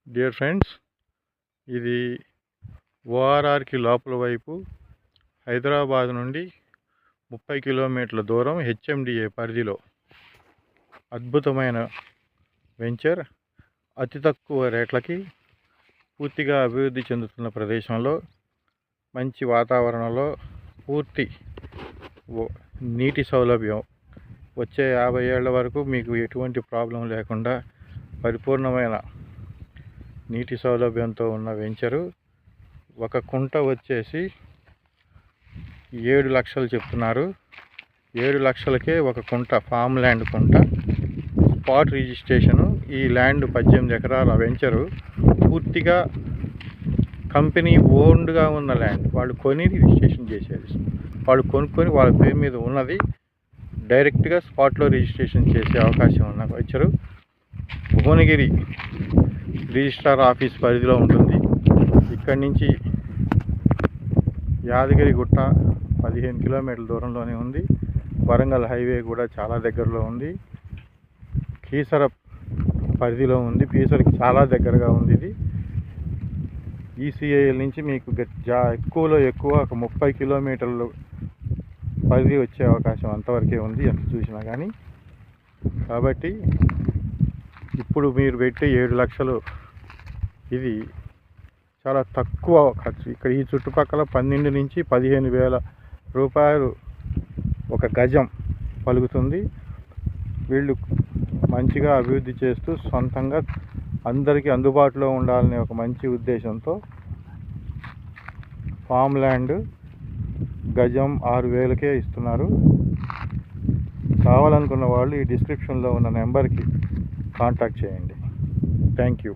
Dear friends, ఇది ఓఆర్ఆర్కి లోపల వైపు హైదరాబాద్ నుండి 30 కిలోమీటర్ల దూరం హెచ్ఎండిఏ పరిధిలో అద్భుతమైన వెంచర్. అతి తక్కువ రేట్లకి పూర్తిగా అభివృద్ధి చెందుతున్న ప్రదేశంలో, మంచి వాతావరణంలో, పూర్తి నీటి సౌలభ్యం, వచ్చే 50 ఏళ్ల వరకు మీకు ఎటువంటి ప్రాబ్లం లేకుండా పరిపూర్ణమైన నీటి సౌలభ్యంతో ఉన్న వెంచరు. ఒక కుంట వచ్చేసి 7 లక్షలు చెప్తున్నారు. 7 లక్షలకే ఒక కుంట, ఫామ్ ల్యాండ్ కుంట, స్పాట్ రిజిస్ట్రేషను. ఈ ల్యాండ్ 18 ఎకరాల వెంచరు, పూర్తిగా కంపెనీ ఓన్డ్గా ఉన్న ల్యాండ్. వాళ్ళు కొని రిజిస్ట్రేషన్ చేసేది, వాళ్ళు కొనుక్కొని వాళ్ళ పేరు మీద ఉన్నది డైరెక్ట్గా స్పాట్లో రిజిస్ట్రేషన్ చేసే అవకాశం ఉన్న వెంచరు. భువనగిరి రిజిస్ట్రార్ ఆఫీస్ పరిధిలో ఉంటుంది. ఇక్కడి నుంచి యాదగిరిగుట్ట 15 కిలోమీటర్ల దూరంలోనే ఉంది. వరంగల్ హైవే కూడా చాలా దగ్గరలో ఉంది. కీసర పరిధిలో ఉంది, కీసరకి చాలా దగ్గరగా ఉంది. ఇది ఈసీఐఎల్ నుంచి మీకు ఎక్కువలో ఎక్కువ ఒక 30 కిలోమీటర్లు పరిధి వచ్చే అవకాశం అంతవరకే ఉంది, ఎంత చూసినా కానీ. కాబట్టి ఇప్పుడు మీరు పెట్టే 7 లక్షలు ఇది చాలా తక్కువ ఖర్చు. ఇక్కడ ఈ చుట్టుపక్కల 12 నుంచి 15,000 రూపాయలు ఒక గజం పలుకుతుంది. వీళ్ళు మంచిగా అభివృద్ధి చేస్తూ సొంతంగా అందరికీ అందుబాటులో ఉండాలనే ఒక మంచి ఉద్దేశంతో ఫామ్ ల్యాండ్ గజం 6,000కే ఇస్తున్నారు. కావాలనుకున్న వాళ్ళు ఈ డిస్క్రిప్షన్లో ఉన్న నెంబర్కి కాంటాక్ట్ చేయండి. Thank you.